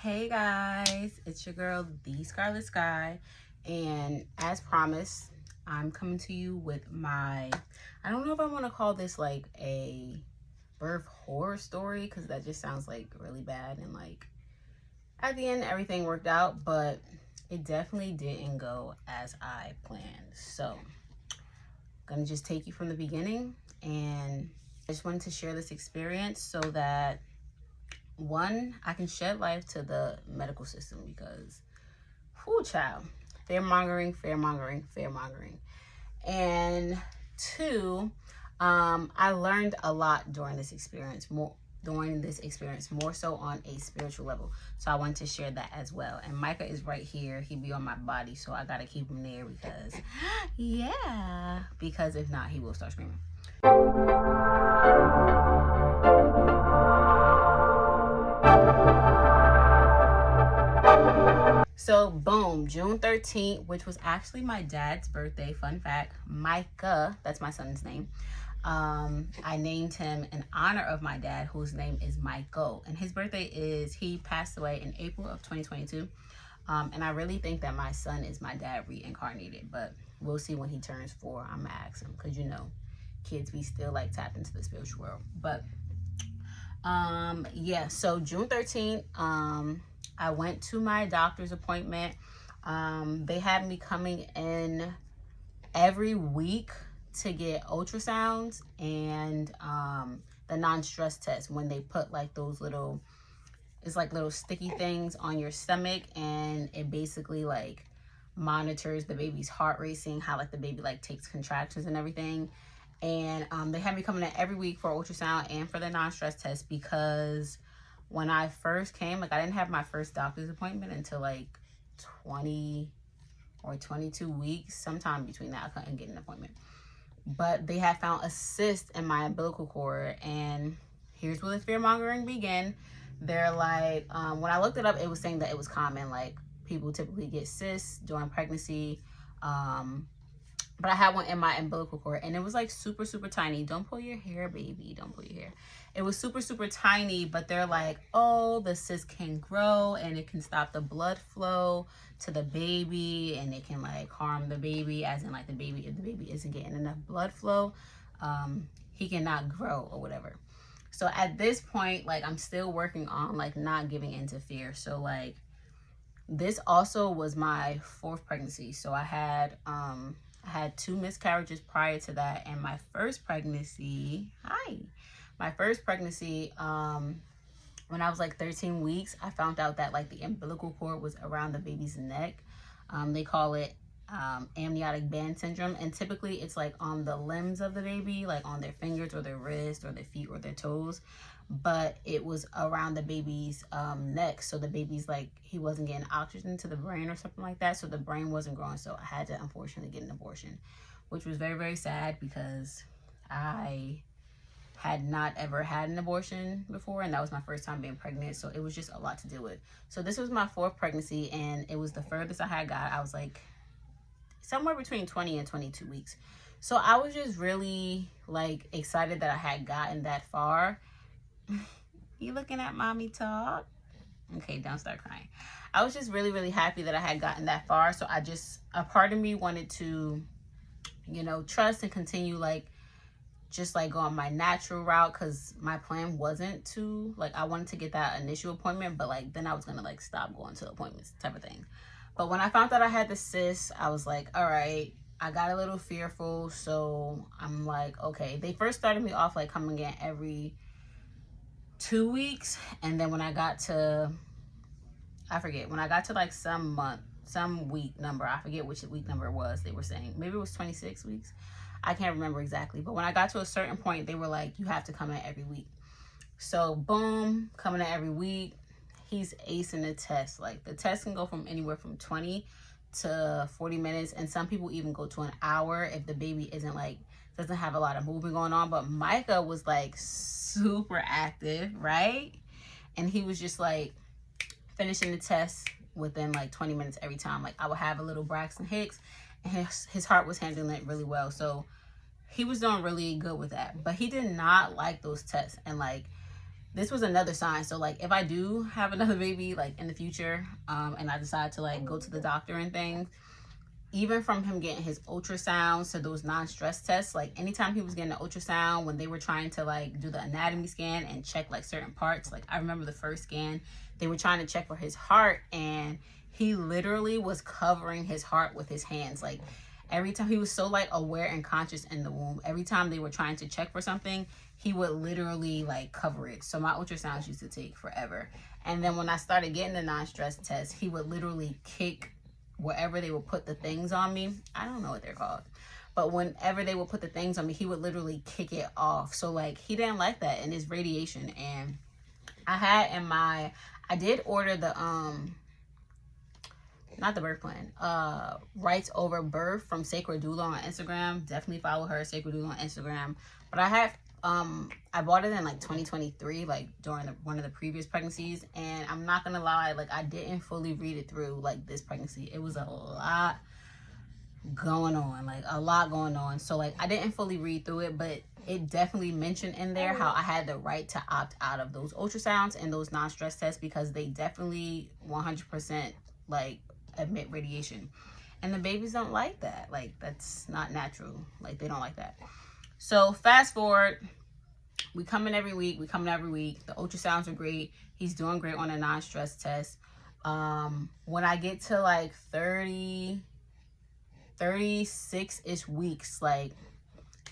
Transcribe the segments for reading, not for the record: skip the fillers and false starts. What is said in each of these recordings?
Hey guys, it's your girl, The Scarlet Sky, and as promised, I'm coming to you with I don't know if I want to call this like a birth horror story, because that just sounds like really bad, and like at the end everything worked out, but it definitely didn't go as I planned. So I'm gonna just take you from the beginning, and I just wanted to share this experience so that one, I can shed light to the medical system, because, whoo, child, fear mongering. And two, I learned a lot during this experience, more so on a spiritual level. So I wanted to share that as well. And Micah is right here. He be on my body, so I gotta keep him there because, yeah, because if not, he will start screaming. So boom, June 13th, which was actually my dad's birthday. Fun fact, Micah, that's my son's name. I named him in honor of my dad, whose name is Michael. And his birthday he passed away in April of 2022. And I really think that my son is my dad reincarnated, but we'll see when he turns 4. I'm gonna ask him, because kids, we still like tap into the spiritual world. But yeah, so June 13th, I went to my doctor's appointment. They had me coming in every week to get ultrasounds and the non-stress test, when they put like those little sticky things on your stomach, and it basically like monitors the baby's heart racing, how like the baby like takes contractions and everything. And they had me coming in every week for ultrasound and for the non-stress test, because when I first came, like I didn't have my first doctor's appointment until like 20 or 22 weeks, sometime between that. I couldn't get an appointment. But they had found a cyst in my umbilical cord, and here's where the fear mongering began. They're like, when I looked it up, it was saying that it was common, like people typically get cysts during pregnancy. But I had one in my umbilical cord, and it was like super, super tiny. Don't pull your hair, baby. Don't pull your hair. It was super, super tiny, but they're like, oh, the cyst can grow and it can stop the blood flow to the baby, and it can like harm the baby, as in like if the baby isn't getting enough blood flow, he cannot grow or whatever. So at this point, like I'm still working on like not giving into fear. So like this also was my 4th pregnancy. So I had 2 miscarriages prior to that, and my first pregnancy, when I was like 13 weeks, I found out that like the umbilical cord was around the baby's neck. They call it amniotic band syndrome, and typically it's like on the limbs of the baby, like on their fingers or their wrist or their feet or their toes, but it was around the baby's neck. So the baby's like, he wasn't getting oxygen to the brain or something like that, so the brain wasn't growing. So I had to unfortunately get an abortion, which was very, very sad, because I had not ever had an abortion before, and that was my first time being pregnant, so it was just a lot to deal with. So this was my 4th pregnancy, and it was the furthest I had got. I was like somewhere between 20 and 22 weeks. So I was just really like excited that I had gotten that far. You looking at mommy talk? Okay, don't start crying. I was just really, really happy that I had gotten that far. So a part of me wanted to, trust and continue like just like go on my natural route, because my plan wasn't to like, I wanted to get that initial appointment, but like then I was gonna like stop going to appointments type of thing. But when I found out I had the cyst, I was like, all right, I got a little fearful. So I'm like, okay. They first started me off like coming in every 2 weeks, and then when I got to like some week number, I forget which week number it was, they were saying maybe it was 26 weeks, I can't remember exactly, but when I got to a certain point, they were like, you have to come in every week. So boom, coming in every week. He's acing the test. Like the test can go from anywhere from 20 to 40 minutes, and some people even go to an hour if the baby doesn't have a lot of movement going on. But Micah was like super active, right? And he was just like finishing the test within like 20 minutes every time. Like I would have a little Braxton Hicks, and his heart was handling it really well. So he was doing really good with that. But he did not like those tests. And like this was another sign. So like if I do have another baby like in the future, and I decide to like go to the doctor and things, even from him getting his ultrasounds to those non-stress tests, like anytime he was getting an ultrasound, when they were trying to like do the anatomy scan and check like certain parts, like I remember the first scan, they were trying to check for his heart, and he literally was covering his heart with his hands. Like every time, he was so like aware and conscious in the womb, every time they were trying to check for something, he would literally like cover it. So my ultrasounds used to take forever. And then when I started getting the non-stress test, he would literally kick wherever they would put the things on me. I don't know what they're called, but whenever they would put the things on me, he would literally kick it off. So like he didn't like that in his radiation. And I did order the not the birth plan, Rights Over Birth from Sacred Doula on Instagram. Definitely follow her, Sacred Doula on Instagram. But I bought it in like 2023, like during one of the previous pregnancies, and I'm not gonna lie, like I didn't fully read it through like this pregnancy. It was a lot going on, so like I didn't fully read through it, but it definitely mentioned in there how I had the right to opt out of those ultrasounds and those non-stress tests, because they definitely 100% like admit radiation, and the babies don't like that. Like that's not natural. Like they don't like that. So fast forward, we come in every week. The ultrasounds are great. He's doing great on a non-stress test. When I get to like 36-ish weeks, like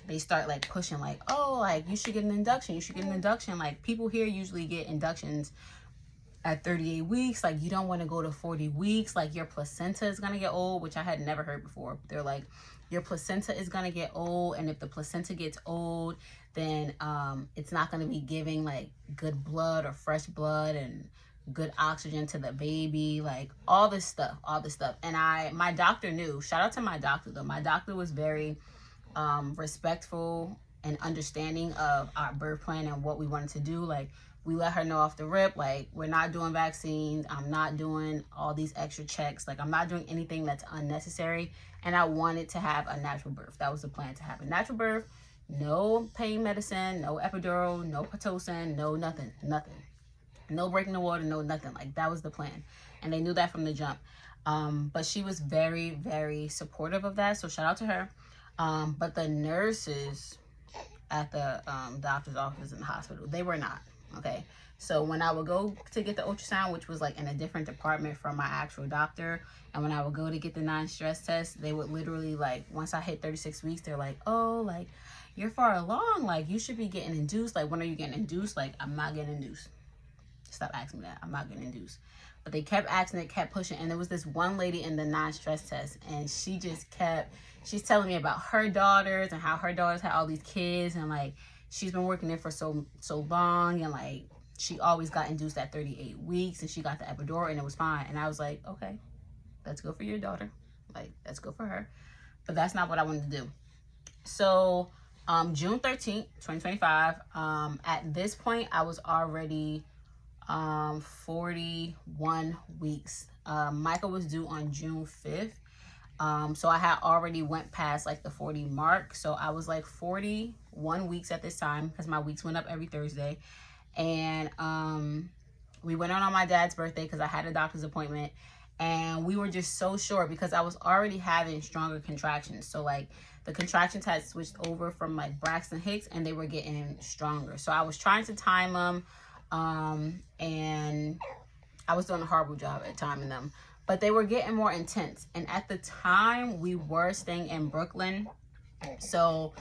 they start like pushing like, oh, like you should get an induction. Like people here usually get inductions at 38 weeks. Like you don't want to go to 40 weeks. Like your placenta is going to get old, which I had never heard before. They're like, your placenta is going to get old, and if the placenta gets old, then it's not going to be giving like good blood or fresh blood and good oxygen to the baby, like all this stuff. And my doctor knew. Shout out to my doctor though. My doctor was very respectful and understanding of our birth plan and what we wanted to do. Like we let her know off the rip, like we're not doing vaccines, I'm not doing all these extra checks, like I'm not doing anything that's unnecessary, and I wanted to have a natural birth. That was the plan, to have a natural birth. No pain medicine, no epidural, no Pitocin, no nothing. No breaking the water, no nothing. Like that was the plan, and they knew that from the jump. But she was very, very supportive of that, so shout out to her. But the nurses at the doctor's office in the hospital, they were not. Okay, so when I would go to get the ultrasound, which was like in a different department from my actual doctor, and when I would go to get the non-stress test, they would literally like, once I hit 36 weeks, they're like, oh, like you're far along, like you should be getting induced. Like when are you getting induced? Like I'm not getting induced. Stop asking me that. I'm not getting induced. But they kept asking it, kept pushing, and there was this one lady in the non-stress test, and she's telling me about her daughters and how her daughters had all these kids, and like she's been working there for so long, and like she always got induced at 38 weeks, and she got the epidural and it was fine. And I was like, okay, that's good for your daughter, like that's good for her, but that's not what I wanted to do. So June 13th 2025, at this point I was already 41 weeks. Michael was due on June 5th. So I had already went past like the 40 mark. So I was like 41 weeks at this time, because my weeks went up every Thursday. And we went on my dad's birthday because I had a doctor's appointment. And we were just so sure, because I was already having stronger contractions. So like the contractions had switched over from like Braxton Hicks, and they were getting stronger. So I was trying to time them. And I was doing a horrible job at timing them, but they were getting more intense. And at the time we were staying in Brooklyn, so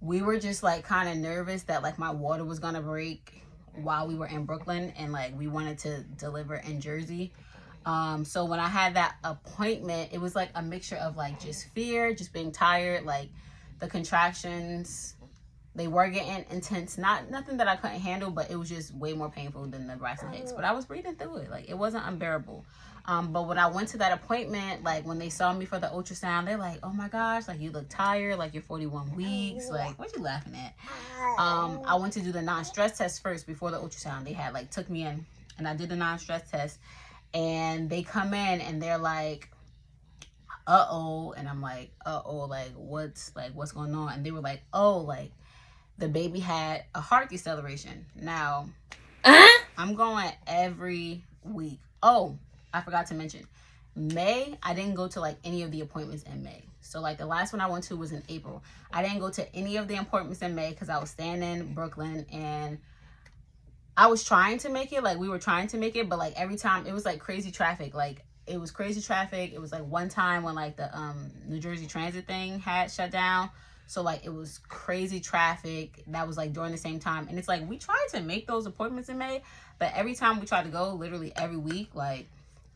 we were just like kind of nervous that like my water was gonna break while we were in Brooklyn, and like we wanted to deliver in Jersey. So when I had that appointment, it was like a mixture of like just fear, just being tired, like the contractions, they were getting intense. Nothing that I couldn't handle, but it was just way more painful than the Braxton Hicks. But I was breathing through it. Like, it wasn't unbearable. But when I went to that appointment, like, when they saw me for the ultrasound, they're like, oh, my gosh, like, you look tired. Like, you're 41 weeks. Like, what you laughing at? I went to do the non-stress test first before the ultrasound. They had, like, took me in, and I did the non-stress test. And they come in, and they're like, uh-oh. And I'm like, uh-oh, like, what's going on? And they were like, oh, like, the baby had a heart deceleration. Now, I'm going every week. Oh, I forgot to mention, May, I didn't go to like any of the appointments in May. So like the last one I went to was in April. I didn't go to any of the appointments in May because I was staying in Brooklyn, and I was trying to make it. Like, we were trying to make it, but like every time it was like crazy traffic. Like, it was crazy traffic. It was like one time when like the New Jersey Transit thing had shut down. So like it was crazy traffic. That was like during the same time. And it's like we tried to make those appointments in May, but every time we tried to go, literally every week, like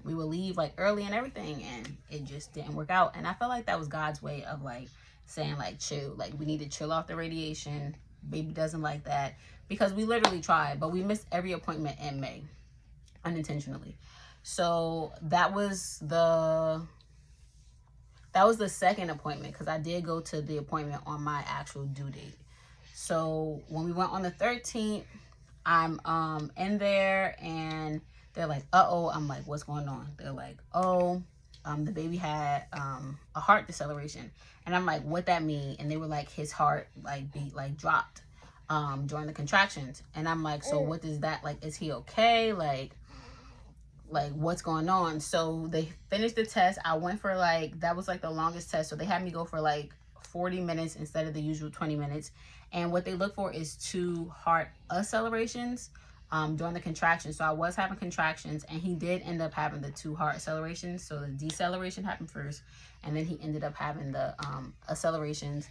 we would leave like early and everything, and it just didn't work out. And I felt like that was God's way of like saying like chill. Like, we need to chill off the radiation. Baby doesn't like that, because we literally tried, but we missed every appointment in May unintentionally. So that was the second appointment, because I did go to the appointment on my actual due date. So when we went on the 13th, I'm in there, and they're like, uh-oh. I'm like, what's going on? They're like, oh, the baby had a heart deceleration. And I'm like, what that mean? And they were like, his heart like beat like dropped during the contractions. And I'm like, so what is that? Like, is he okay? Like what's going on? So they finished the test. I went for like, that was like the longest test. So they had me go for like 40 minutes instead of the usual 20 minutes. And what they look for is 2 heart accelerations during the contractions. So I was having contractions, and he did end up having the 2 heart accelerations. So the deceleration happened first, and then he ended up having the accelerations.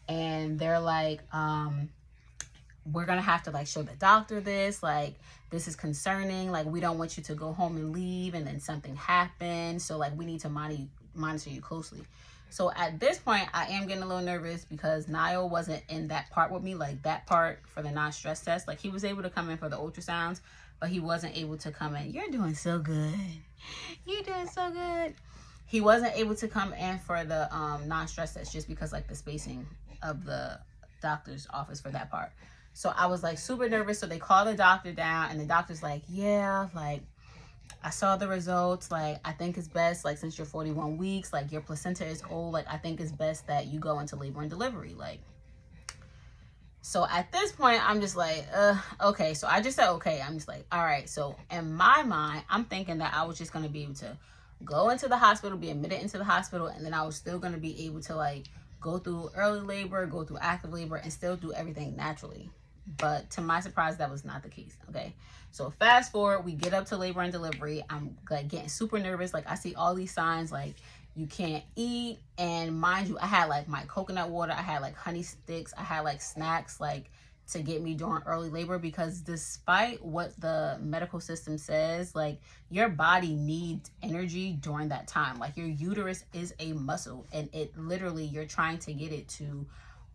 And they're like, we're gonna have to like show the doctor this, like, this is concerning, like, we don't want you to go home and leave and then something happens, so like we need to monitor you closely. So at this point, I am getting a little nervous, because Niall wasn't in that part with me, like that part for the non-stress test. Like, he was able to come in for the ultrasounds, but he wasn't able to come in. You're doing so good. You're doing so good. He wasn't able to come in for the non-stress test, just because like the spacing of the doctor's office for that part. So I was like super nervous. So they called the doctor down, and the doctor's like, yeah, like, I saw the results. Like, I think it's best, like, since you're 41 weeks, like, your placenta is old, like, I think it's best that you go into labor and delivery. Like, so at this point, I'm just like, okay. So I just said, okay. I'm just like, all right. So in my mind, I'm thinking that I was just going to be able to go into the hospital, be admitted into the hospital, and then I was still going to be able to, like, go through early labor, go through active labor, and still do everything naturally. But to my surprise, that was not the case. Okay, so fast forward, we get up to labor and delivery. I'm like getting super nervous. Like, I see all these signs, like, you can't eat. And mind you, I had like my coconut water, I had like honey sticks, I had like snacks, like, to get me during early labor, because despite what the medical system says, like, your body needs energy during that time. Like, your uterus is a muscle, and it literally, you're trying to get it to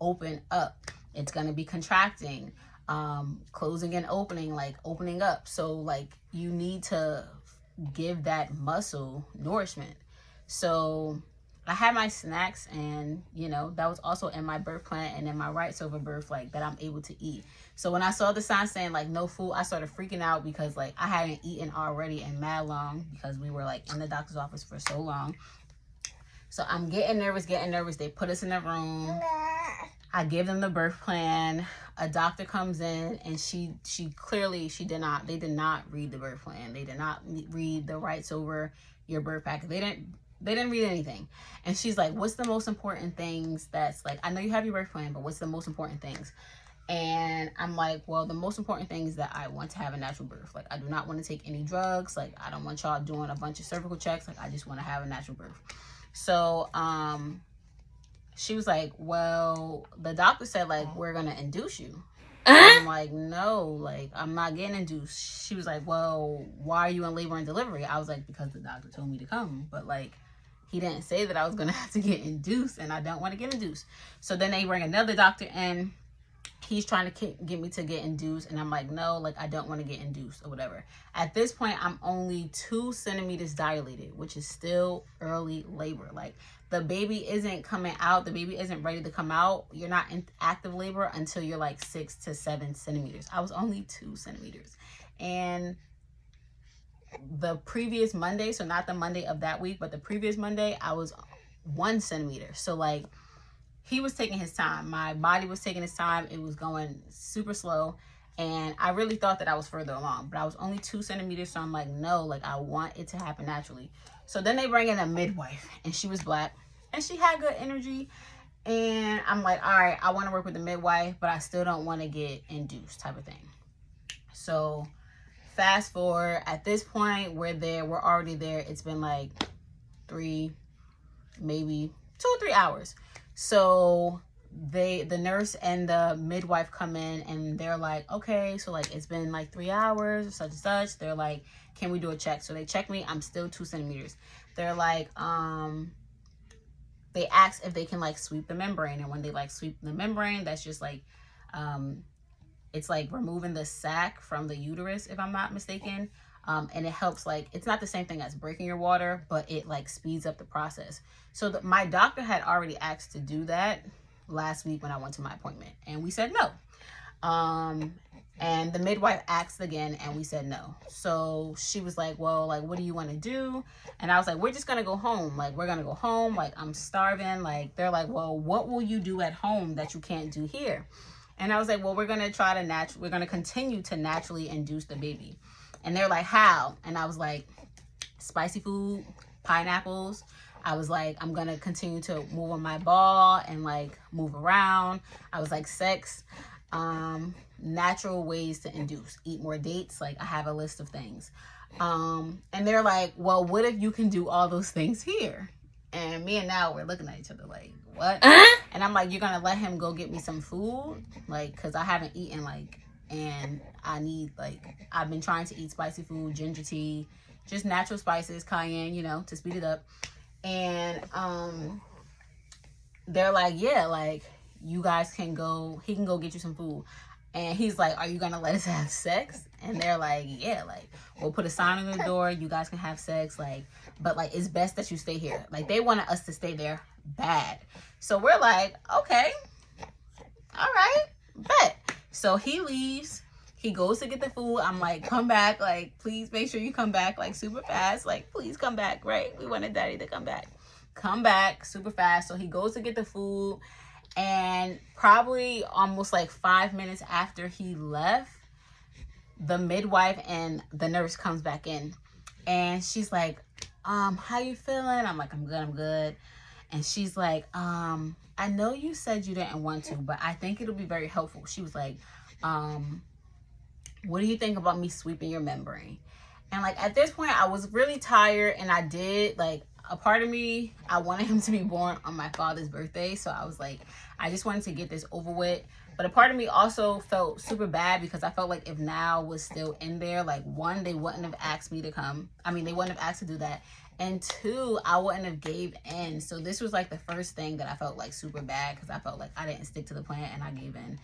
open up. It's going to be contracting, closing and opening, like opening up. So like, you need to give that muscle nourishment. So I had my snacks, and you know, that was also in my birth plan and in my rights over birth, like, that I'm able to eat. So when I saw the sign saying like no food, I started freaking out, because like I hadn't eaten already in mad long, because we were like in the doctor's office for so long. So I'm getting nervous. They put us in a room. I give them the birth plan. A doctor comes in, and they did not read the birth plan. They did not read the rights over your birth packet. They didn't read anything. And she's like, what's the most important things that's like, I know you have your birth plan, but what's the most important things? And I'm like, well, the most important thing is that I want to have a natural birth. Like, I do not want to take any drugs. Like, I don't want y'all doing a bunch of cervical checks. Like, I just want to have a natural birth. So, she was like, well, the doctor said, like, we're going to induce you. I'm like, no, like, I'm not getting induced. She was like, well, why are you in labor and delivery? I was like, because the doctor told me to come. But, like, he didn't say that I was going to have to get induced, and I don't want to get induced. So then they bring another doctor in. He's trying to get me to get induced, and I'm like, no, like, I don't want to get induced or whatever. At this point, I'm only 2 centimeters dilated, which is still early labor. Like, the baby isn't coming out. The baby isn't ready to come out. You're not in active labor until you're like 6 to 7 centimeters. I was only 2 centimeters. And the previous Monday, so not the Monday of that week, but the previous Monday, I was 1 centimeter. So like, he was taking his time. My body was taking its time. It was going super slow. And I really thought that I was further along, but I was only 2 centimeters. So I'm like, no, like I want it to happen naturally. So then they bring in a midwife, and she was Black, and she had good energy. And I'm like, all right, I want to work with the midwife, but I still don't want to get induced type of thing. So fast forward, at this point, we're already there. It's been like 3, maybe 2 or 3 hours. So the nurse and the midwife come in, and they're like, okay, so like it's been like 3 hours, such and such. They're like, can we do a check? So they check me. I'm still 2 centimeters. They're like, they ask if they can like sweep the membrane, and when they like sweep the membrane, that's just like, it's like removing the sac from the uterus, if I'm not mistaken. And it helps, like, it's not the same thing as breaking your water, but it like speeds up the process. So my doctor had already asked to do that last week when I went to my appointment, and we said no. And the midwife asked again, and we said no. So she was like, well, like, what do you want to do? And I was like, we're just going to go home. Like, we're going to go home. Like, I'm starving. Like, they're like, well, what will you do at home that you can't do here? And I was like, well, we're going to we're going to continue to naturally induce the baby. And they're like, how? And I was like, spicy food, pineapples. I was like, I'm going to continue to move on my ball and like move around. I was like, sex, natural ways to induce, eat more dates. Like, I have a list of things. And they're like, well, what if you can do all those things here? And me and Now, we're looking at each other like, what? And I'm like, you're going to let him go get me some food? Like, because I haven't eaten, like, and I need, like, I've been trying to eat spicy food, ginger tea, just natural spices, cayenne, you know, to speed it up. And they're like, yeah, like, you guys can go, he can go get you some food. And he's like, are you going to let us have sex? And they're like, yeah, like, we'll put a sign on the door. You guys can have sex. Like, but like, it's best that you stay here. Like, they wanted us to stay there bad. So we're like, okay, all right, bet. So he leaves. He goes to get the food. I'm like, come back. Like, please make sure you come back, like, super fast. Like, please come back, right? We wanted Daddy to come back. Come back super fast. So he goes to get the food. And probably almost like 5 minutes after he left, the midwife and the nurse comes back in. And she's like, how you feeling? I'm like, I'm good. And she's like, I know you said you didn't want to, but I think it'll be very helpful. She was like, what do you think about me sweeping your membrane? And like, at this point, I was really tired, and I did, like, a part of me, I wanted him to be born on my father's birthday. So I was like, I just wanted to get this over with. But a part of me also felt super bad, because I felt like if Now was still in there, like, 1, they wouldn't have asked me to come. I mean, they wouldn't have asked to do that. And 2, I wouldn't have gave in. So this was like the first thing that I felt like super bad, because I felt like I didn't stick to the plan and I gave in.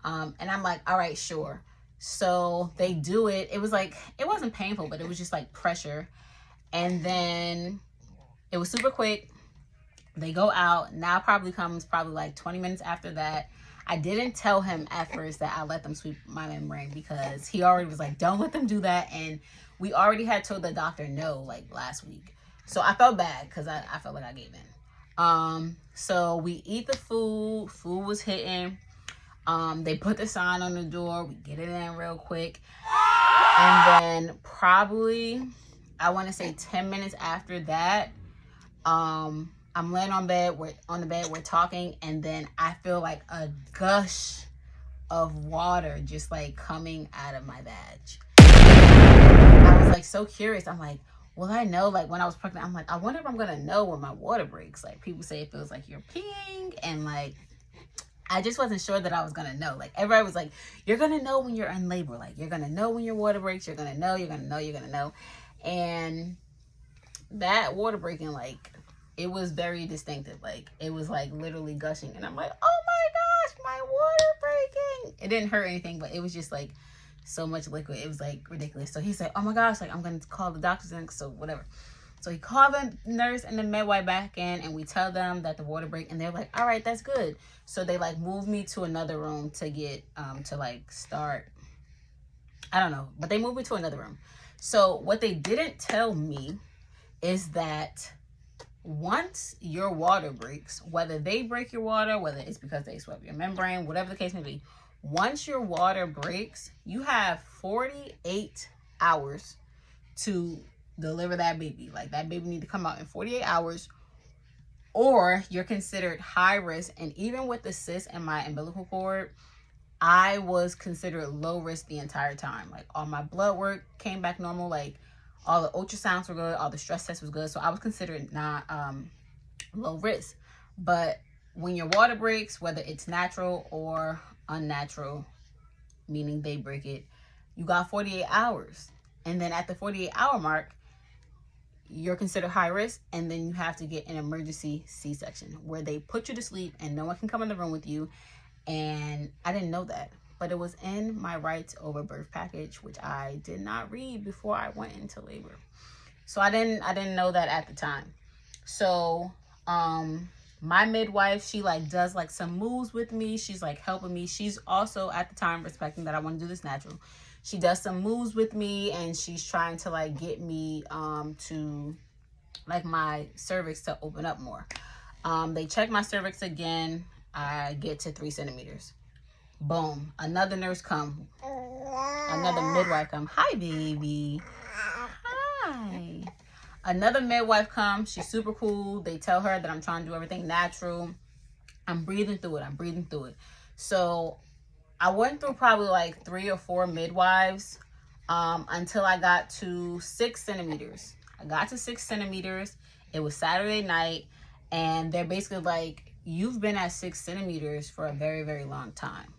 And I'm like, all right, sure. So they do it. It was like, it wasn't painful, but it was just like pressure. And then it was super quick. They go out. Now probably comes probably like 20 minutes after that. I didn't tell him at first that I let them sweep my membrane, because he already was like, don't let them do that. And we already had told the doctor no, like, last week. So I felt bad, because I felt like I gave in. So we eat the food. Food was hitting. They put the sign on the door. We get it in real quick. And then probably, I want to say 10 minutes after that, I'm laying on the bed, we're talking, and then I feel like a gush of water just like coming out of my vag. I was like so curious. I'm like, will I know? Like, when I was pregnant, I'm like, I wonder if I'm gonna know when my water breaks. Like, people say it feels like you're peeing, and like, I just wasn't sure that I was gonna know. Like, everybody was like, you're gonna know when you're in labor. Like, you're gonna know when your water breaks. You're gonna know. And that water breaking, like, it was very distinctive. Like, it was like literally gushing, and I'm like, oh my gosh, my water breaking. It didn't hurt anything, but it was just like so much liquid. It was like ridiculous. So he's like, oh my gosh, like, I'm gonna call the doctors in. So whatever. So he called the nurse and the midwife back in, and we tell them that the water break, and they're like, all right, that's good. So they like moved me to another room to get to like start, I don't know, but they moved me to another room. So what they didn't tell me is that once your water breaks, whether they break your water, whether it's because they swept your membrane, whatever the case may be, once your water breaks, you have 48 hours to deliver that baby. Like, that baby need to come out in 48 hours, or you're considered high risk. And even with the cyst in my umbilical cord, I was considered low risk the entire time. Like, all my blood work came back normal. Like, all the ultrasounds were good. All the stress tests was good. So I was considered not low risk. But when your water breaks, whether it's natural or unnatural, meaning they break it, you got 48 hours. And then at the 48-hour mark, you're considered high risk, and then you have to get an emergency C-section where they put you to sleep and no one can come in the room with you. And I didn't know that, but it was in my rights over birth package, which I did not read before I went into labor. So I didn't know that at the time. So my midwife, she like does like some moves with me. She's like helping me. She's also at the time respecting that I want to do this natural. She does some moves with me, and she's trying to like get me to like my cervix to open up more. They check my cervix again. I get to 3 centimeters. Boom. Another nurse come. Another midwife come. Hi, baby. Hi. Another midwife comes. She's super cool. They tell her that I'm trying to do everything natural. I'm breathing through it. So I went through probably like 3 or 4 midwives until I got to 6 centimeters. I got to 6 centimeters. It was Saturday night, and they're basically like, you've been at 6 centimeters for a very, very long time.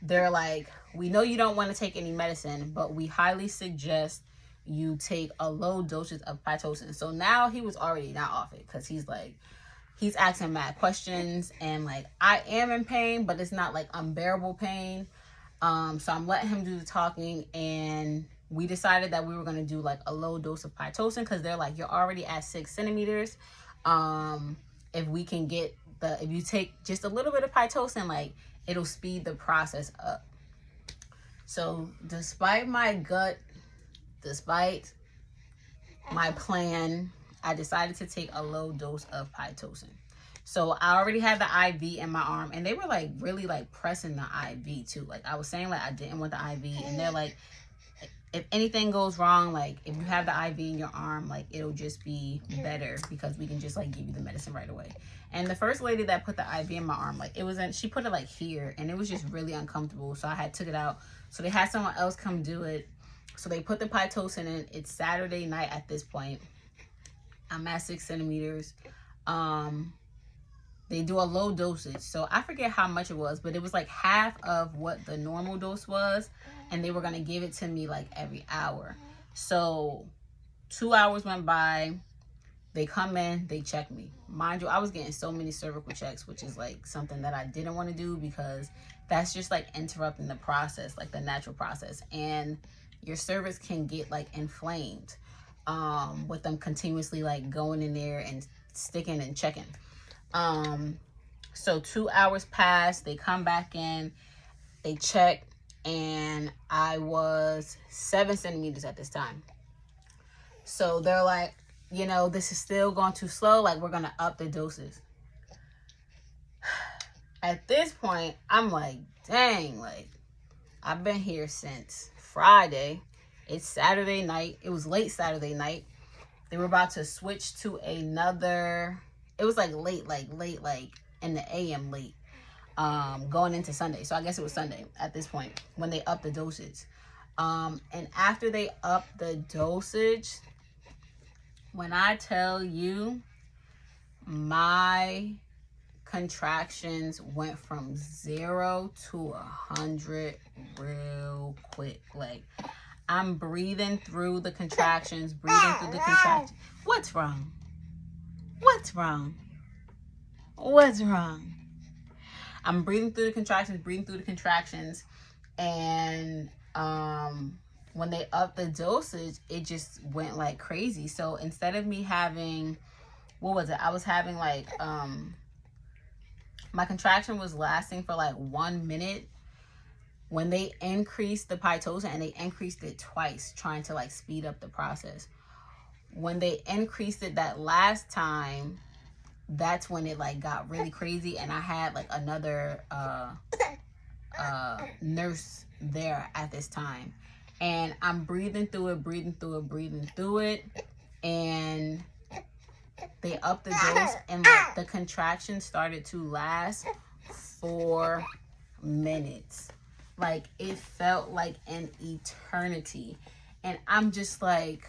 They're like, we know you don't want to take any medicine, but we highly suggest you take a low dosage of Pitocin. So now he was already not off it, because he's like, he's asking mad questions, and like, I am in pain, but it's not like unbearable pain. So I'm letting him do the talking, and we decided that we were going to do like a low dose of Pitocin, because they're like, you're already at 6 centimeters. If we can get if you take just a little bit of Pitocin, like, it'll speed the process up. So despite my gut, despite my plan, I decided to take a low dose of Pitocin. So I already had the IV in my arm, and they were like really like pressing the IV too. Like, I was saying like I didn't want the IV, and they're like, if anything goes wrong, like if you have the IV in your arm, like it'll just be better, because we can just like give you the medicine right away. And the first lady that put the IV in my arm, like she put it like here, and it was just really uncomfortable. So I took it out. So they had someone else come do it. So they put the Pitocin in. It's Saturday night at this point. I'm at 6 centimeters. They do a low dosage. So I forget how much it was, but it was like half of what the normal dose was. And they were going to give it to me like every hour. So 2 hours went by. They come in, they check me. Mind you, I was getting so many cervical checks, which is like something that I didn't want to do, because that's just like interrupting the process, like the natural process. And your cervix can get like inflamed with them continuously like going in there and sticking and checking. So 2 hours passed, they come back in, they check, and I was 7 centimeters at this time. So they're like, you know, this is still going too slow, like we're gonna up the doses. At this point, I'm like, dang, like I've been here since Friday. It's Saturday night. It was late Saturday night. They were about to switch to another, it was like late in the AM late, going into Sunday. So I guess it was Sunday at this point when they upped the dosage. And after they upped the dosage, when I tell you, my contractions went from 0 to 100 real quick. Like, I'm breathing through the contractions, What's wrong? What's wrong? What's wrong? I'm breathing through the contractions, and when they upped the dosage, it just went like crazy. So instead of me having, I was having like, my contraction was lasting for like 1 minute. When they increased the Pitocin, and they increased it twice, trying to like speed up the process. when they increased it that last time, that's when it like got really crazy, and I had like another nurse there at this time, and I'm breathing through it, and they upped the dose, and like the contractions started to last 4 minutes. Like, it felt like an eternity, and I'm just like,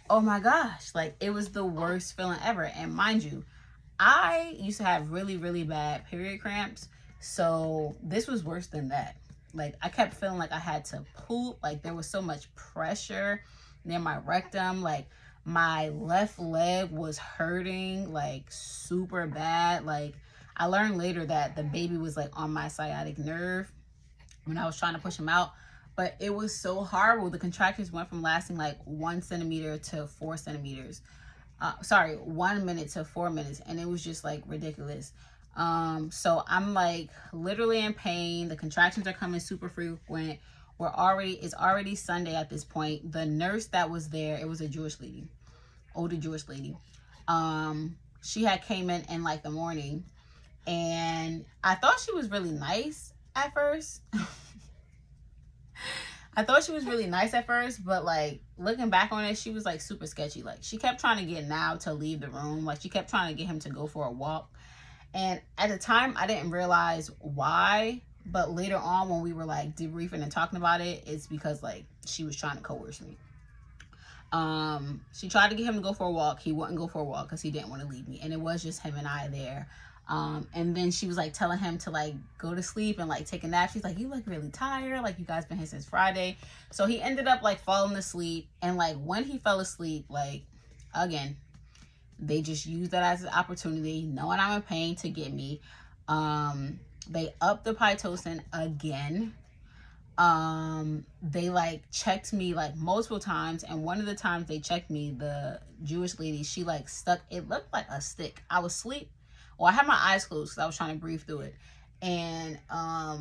oh my gosh, like, it was the worst feeling ever. And mind you, I used to have really, really bad period cramps, so this was worse than that. Like, I kept feeling like I had to poop, like there was so much pressure near my rectum, like my left leg was hurting like super bad. Like, I learned later that the baby was like on my sciatic nerve when I was trying to push him out. But it was so horrible. The contractions went from lasting like 1 centimeter to 4 centimeters. 1 minute to 4 minutes. And it was just like ridiculous. So I'm like literally in pain. The contractions are coming super frequent. It's already Sunday at this point. The nurse that was there, it was a Jewish lady, older Jewish lady. She had came in like the morning, and I thought she was really nice at first. But like looking back on it, she was like super sketchy. Like, she kept trying to get Now to leave the room. Like, she kept trying to get him to go for a walk. And at the time, I didn't realize why. But later on, when we were like debriefing and talking about it, it's because like she was trying to coerce me. She tried to get him to go for a walk. He wouldn't go for a walk because he didn't want to leave me. And it was just him and I there. And then she was like telling him to like go to sleep and like take a nap. She's like, you look really tired. Like, you guys been here since Friday. So he ended up like falling asleep. And like when he fell asleep, like, again, they just used that as an opportunity, knowing I'm in pain, to get me. They upped the Pitocin again. They like checked me like multiple times, and one of the times they checked me, the Jewish lady, she like stuck, it looked like a stick. I was asleep. Well, I had my eyes closed because I was trying to breathe through it. And I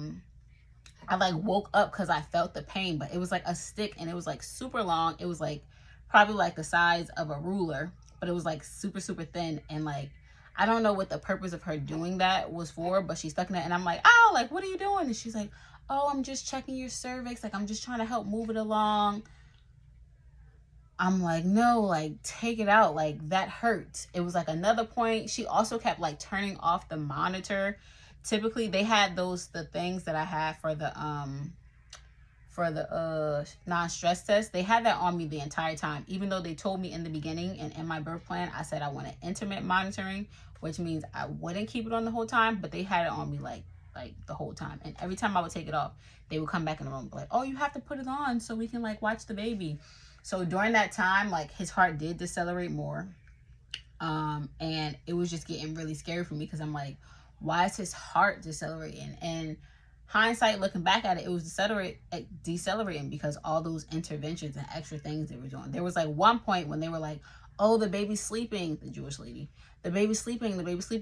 like woke up because I felt the pain, but it was like a stick, and it was like super long. It was like probably like the size of a ruler, but it was like super, super thin. And like, I don't know what the purpose of her doing that was for, but she stuck in it. And I'm like, oh, like, what are you doing? And she's like, oh, I'm just checking your cervix. Like, I'm just trying to help move it along. I'm like, no, like, take it out. Like, that hurts. It was like another point. She also kept like turning off the monitor. Typically they had the things that I had for the non-stress test. They had that on me the entire time, even though they told me in the beginning and in my birth plan, I said I wanted intermittent monitoring, which means I wouldn't keep it on the whole time, but they had it on me like the whole time. And every time I would take it off, they would come back in the room like, oh, you have to put it on so we can like watch the baby. So during that time, like, his heart did decelerate more. And it was just getting really scary for me because I'm like, why is his heart decelerating? And hindsight, looking back at it, it was decelerating because all those interventions and extra things they were doing. There was like one point when they were like, oh, the baby's sleeping, the Jewish lady, the baby's sleeping,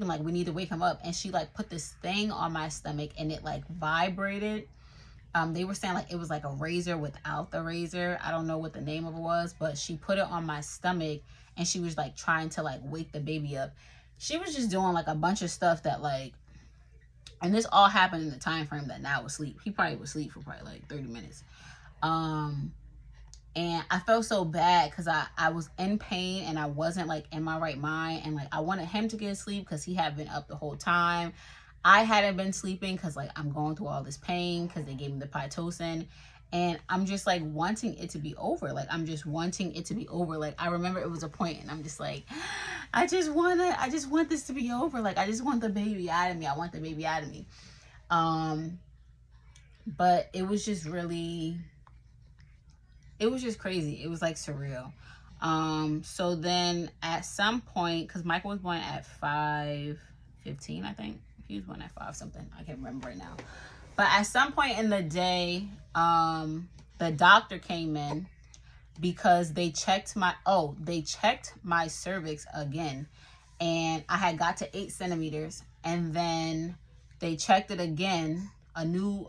like, we need to wake him up. And she like put this thing on my stomach, and it like vibrated. They were saying like it was like a razor without the razor. I don't know what the name of it was, but she put it on my stomach, and she was like trying to like wake the baby up. She was just doing like a bunch of stuff that like, and this all happened in the time frame that Now was asleep. He probably was asleep for probably like 30 minutes. And I felt so bad because I was in pain, and I wasn't like in my right mind, and like I wanted him to get sleep because he had been up the whole time. I hadn't been sleeping because like I'm going through all this pain because they gave me the Pitocin, and I'm just like wanting it to be over. Like, I'm just wanting it to be over. Like, I remember it was a point, and I'm just like, I just want this to be over. Like, I just want the baby out of me. I want the baby out of me. But it was just really, it was just crazy. It was like surreal. So then at some point, because Michael was born at 5:15, I think. He was born at 5 something. I can't remember right now. But at some point in the day, the doctor came in because they checked my cervix again. And I had got to 8 centimeters. And then they checked it again. A new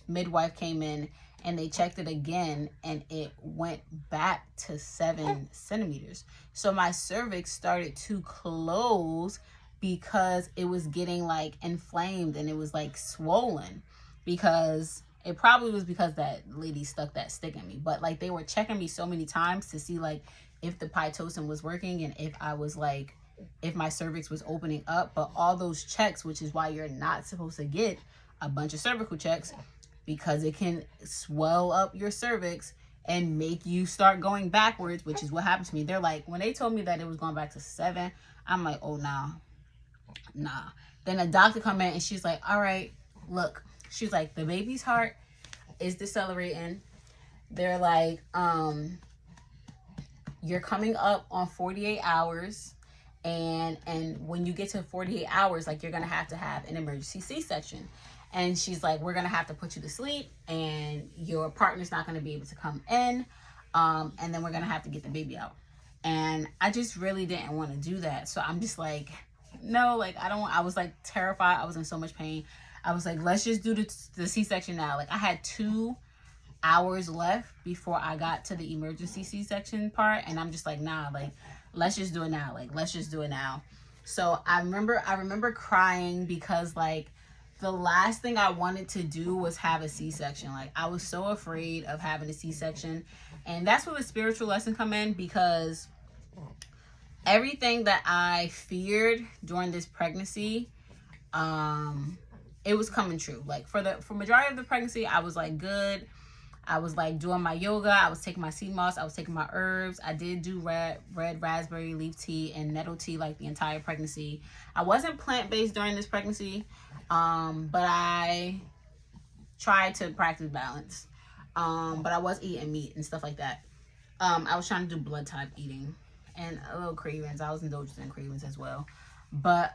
midwife came in, and they checked it again and it went back to 7 centimeters. So my cervix started to close because it was getting like inflamed and it was like swollen, because it probably was because that lady stuck that stick in me. But like they were checking me so many times to see like if the Pitocin was working and if I was like, if my cervix was opening up. But all those checks, which is why you're not supposed to get a bunch of cervical checks, because it can swell up your cervix and make you start going backwards, which is what happened to me. They're like, when they told me that it was going back to 7, I'm like, oh, nah. Then a doctor come in and she's like, all right, look. She's like, the baby's heart is decelerating. They're like, you're coming up on 48 hours. And when you get to 48 hours, like, you're going to have an emergency C-section. And she's like, we're going to have to put you to sleep and your partner's not going to be able to come in. And then we're going to have to get the baby out. And I just really didn't want to do that. So I'm just like, no, like, I don't want, I was like terrified. I was in so much pain. I was like, let's just do the C-section now. Like, I had 2 hours left before I got to the emergency C-section part. And I'm just like, nah, like, let's just do it now. Like, let's just do it now. So I remember crying because like the last thing I wanted to do was have a C-section. Like, I was so afraid of having a C-section. And that's where the spiritual lesson come in, because everything that I feared during this pregnancy, it was coming true. Like, for majority of the pregnancy, I was like good. I was like doing my yoga. I was taking my sea moss. I was taking my herbs. I did do red raspberry leaf tea and nettle tea like the entire pregnancy. I wasn't plant-based during this pregnancy, but I tried to practice balance. But I was eating meat and stuff like that. I was trying to do blood type eating and a little cravings. I was indulging in cravings as well. But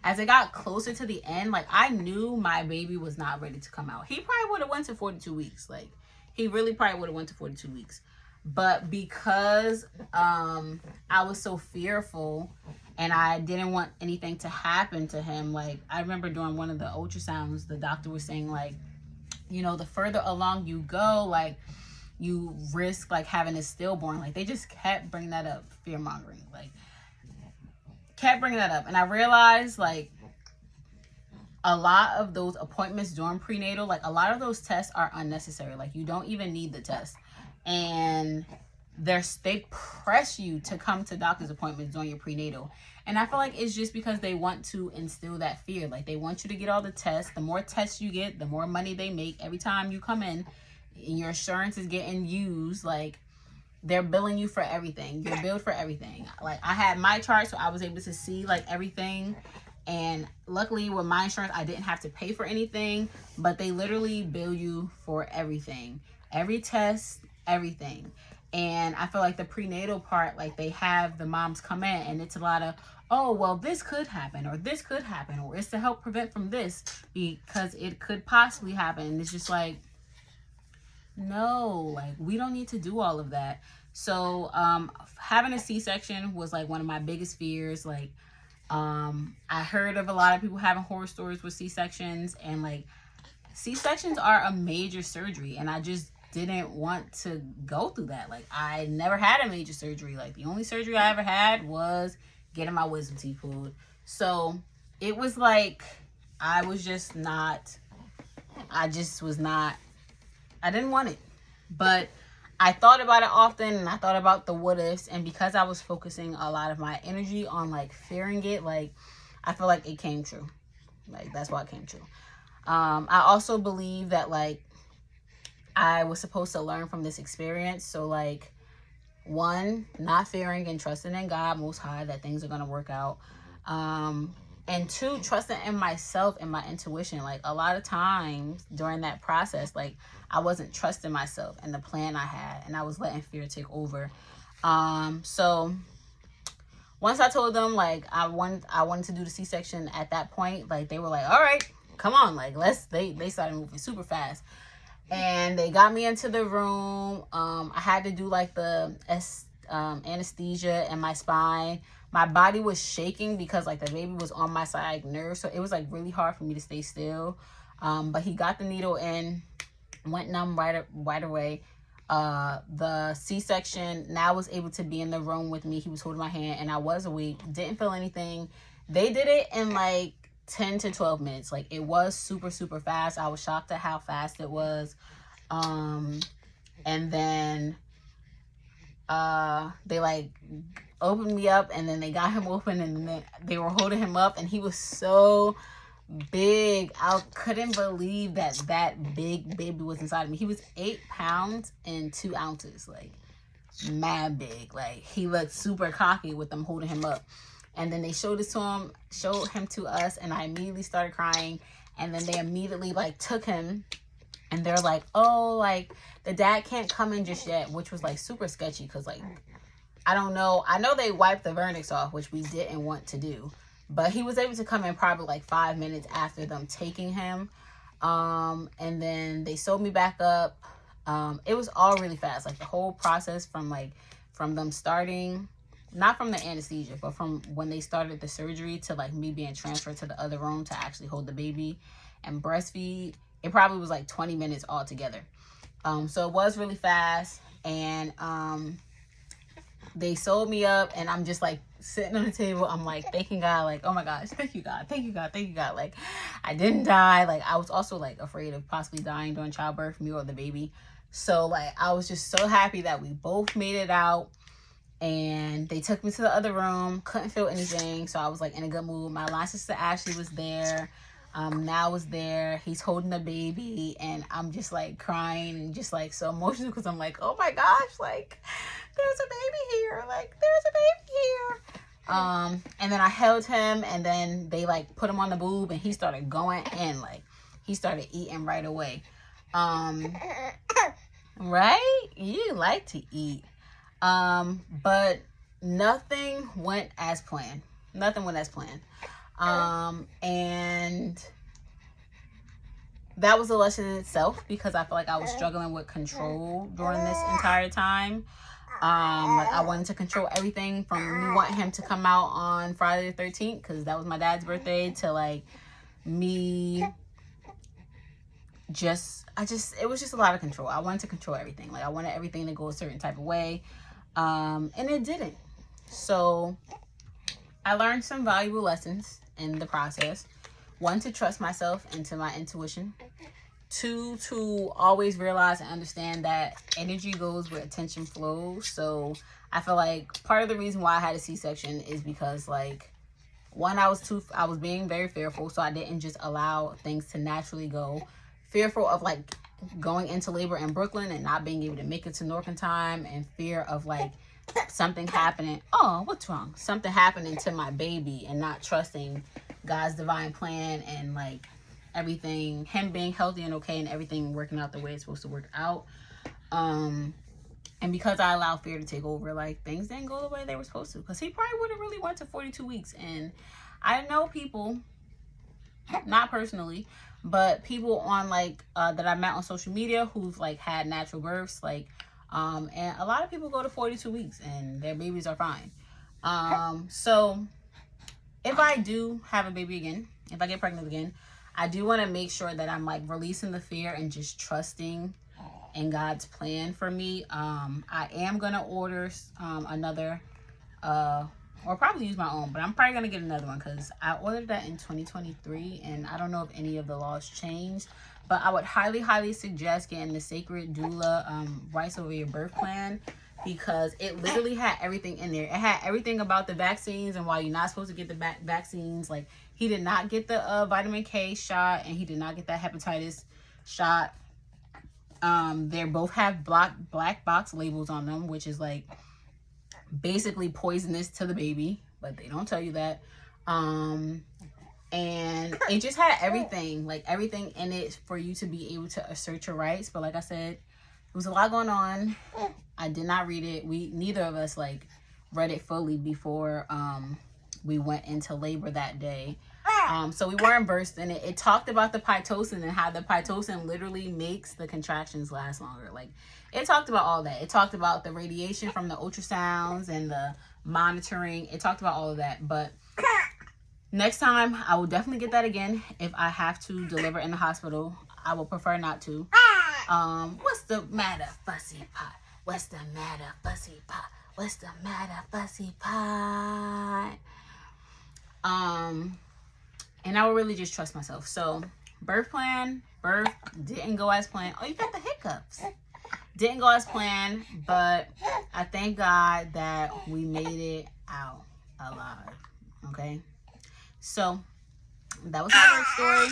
as it got closer to the end, like, I knew my baby was not ready to come out. He probably would have went to 42 weeks. Like, he really probably would have went to 42 weeks. But because I was so fearful and I didn't want anything to happen to him, like, I remember during one of the ultrasounds, the doctor was saying, like, you know, the further along you go, like, you risk, like, having a stillborn. Like, they just kept bringing that up, fear-mongering. Like, kept bringing that up. And I realized, like, a lot of those appointments during prenatal, like, a lot of those tests are unnecessary. Like, you don't even need the test. And they press you to come to doctor's appointments during your prenatal. And I feel like it's just because they want to instill that fear. Like, they want you to get all the tests. The more tests you get, the more money they make. Every time you come in, your insurance is getting used. Like, they're billing you for everything. You're billed for everything. Like, I had my chart, so I was able to see, like, everything. And luckily with my insurance, I didn't have to pay for anything. But they literally bill you for everything. Every test, everything. And I feel like the prenatal part, like, they have the moms come in and it's a lot of, oh, well, this could happen, or this could happen, or it's to help prevent from this because it could possibly happen. And it's just like, no, like, we don't need to do all of that. So having a C-section was like one of my biggest fears. Like, I heard of a lot of people having horror stories with C-sections, and like, C-sections are a major surgery, and I just didn't want to go through that. Like, I never had a major surgery. Like, the only surgery I ever had was getting my wisdom teeth pulled. So it was like, I didn't want it. But I thought about it often, and I thought about the what ifs, and because I was focusing a lot of my energy on like fearing it, like, I feel like it came true. Like, that's why it came true. I also believe that, like, I was supposed to learn from this experience. So, like, 1, not fearing and trusting in God Most High that things are going to work out. And 2, trusting in myself and my intuition. Like, a lot of times during that process, like, I wasn't trusting myself and the plan I had, and I was letting fear take over. So once I told them, like, I wanted to do the C-section at that point, like, they were like, all right, come on, like, they started moving super fast. And they got me into the room. I had to do like the anesthesia in my spine. My body was shaking because like the baby was on my sciatic nerve. So it was like really hard for me to stay still. But he got the needle in. went numb right away. The C-section, now was able to be in the room with me. He was holding my hand and I was awake, didn't feel anything. They did it in like 10 to 12 minutes. Like, it was super, super fast. I was shocked at how fast it was. And then they like opened me up, and then they got him open, and then they were holding him up, and he was so big. I couldn't believe that big baby was inside of me. He was 8 pounds and 2 ounces, like mad big. Like, he looked super cocky with them holding him up. And then they showed him to us, and I immediately started crying. And then they immediately like took him, and they're like, oh, like the dad can't come in just yet, which was like super sketchy, because like, I don't know. I know they wiped the vernix off, which we didn't want to do. But he was able to come in probably like 5 minutes after them taking him. And then they sewed me back up. It was all really fast. Like, the whole process from them starting, not from the anesthesia, but from when they started the surgery to like me being transferred to the other room to actually hold the baby and breastfeed, it probably was like 20 minutes altogether. So it was really fast. And they sewed me up, and I'm just like sitting on the table. I'm like thanking God, like, oh my gosh, thank you God, thank you God, thank you God. Like, I didn't die. Like, I was also like afraid of possibly dying during childbirth, me or the baby. So like, I was just so happy that we both made it out. And they took me to the other room, couldn't feel anything, so I was like in a good mood. My line sister Ashley was there. Now was there. He's holding the baby, and I'm just like crying and just like so emotional, because I'm like, oh my gosh, like there's a baby here, like there's a baby here. And then I held him, and then they like put him on the boob, and he started going in, like he started eating right away. Right? You like to eat. But nothing went as planned. Nothing went as planned. And that was a lesson in itself, because I feel like I was struggling with control during this entire time. Like, I wanted to control everything, from me wanting him to come out on Friday the 13th, because that was my dad's birthday, to like me it was just a lot of control. I wanted to control everything. Like, I wanted everything to go a certain type of way. And it didn't. So I learned some valuable lessons in the process. 1, to trust myself and to my intuition. 2, to always realize and understand that energy goes where attention flows. So I feel like part of the reason why I had a C-section is because, like, 1, I was being very fearful, so I didn't just allow things to naturally go. Fearful of like going into labor in Brooklyn and not being able to make it to Newark in time, and fear of like something happening. Oh, what's wrong? Something happening to my baby, and not trusting God's divine plan, and like everything, him being healthy and okay, and everything working out the way it's supposed to work out. And because I allowed fear to take over, like, things didn't go the way they were supposed to, because he probably would have really went to 42 weeks. And I know people, not personally, but people on like that I met on social media who've like had natural births, like and a lot of people go to 42 weeks and their babies are fine. So if I do have a baby again, if I get pregnant again, I do want to make sure that I'm like releasing the fear and just trusting in God's plan for me. I am gonna order another or probably use my own, but I'm probably gonna get another one, because I ordered that in 2023, and I don't know if any of the laws changed. But I would highly suggest getting the Sacred Doula Rights Over Your Birth Plan, because it literally had everything in there. It had everything about the vaccines and why you're not supposed to get the vaccines. Like, he did not get the vitamin K shot, and he did not get that hepatitis shot. They both have black box labels on them, which is like basically poisonous to the baby, but they don't tell you that. And it just had everything in it for you to be able to assert your rights. But like I said, there was a lot going on. I did not read it. Neither of us like read it fully before we went into labor that day. So we weren't versed in it. It talked about the Pitocin and how the Pitocin literally makes the contractions last longer. Like, it talked about all that. It talked about the radiation from the ultrasounds and the monitoring. It talked about all of that. But next time, I will definitely get that again. If I have to deliver in the hospital, I will prefer not to. What's the matter, fussy pot? What's the matter, fussy pot? What's the matter, fussy pot? And I would really just trust myself. So birth didn't go as planned. Oh, you got the hiccups. Didn't go as planned, but I thank God that we made it out alive. Okay, so that was my birth story.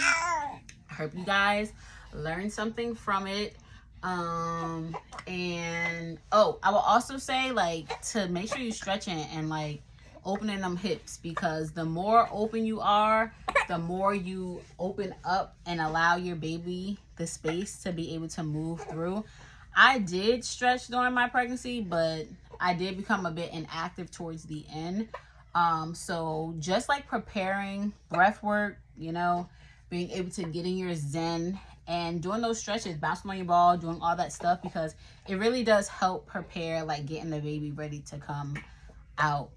I hope you guys learned something from it. And oh, I will also say, like, to make sure you're stretching and like opening them hips, because the more open you are, the more you open up and allow your baby the space to be able to move through. I did stretch during my pregnancy, but I did become a bit inactive towards the end. So just like preparing, breath work, you know, being able to get in your zen and doing those stretches, bouncing on your ball, doing all that stuff, because it really does help prepare, like getting the baby ready to come out.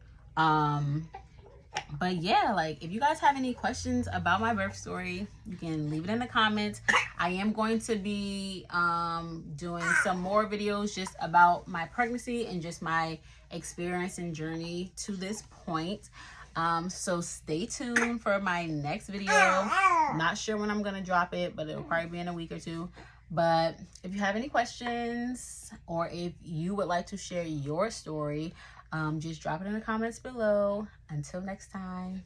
But yeah, like if you guys have any questions about my birth story, you can leave it in the comments. I am going to be doing some more videos just about my pregnancy and just my experience and journey to this point. So stay tuned for my next video. Not sure when I'm gonna drop it, but it'll probably be in a week or two. But if you have any questions, or if you would like to share your story, just drop it in the comments below. Until next time.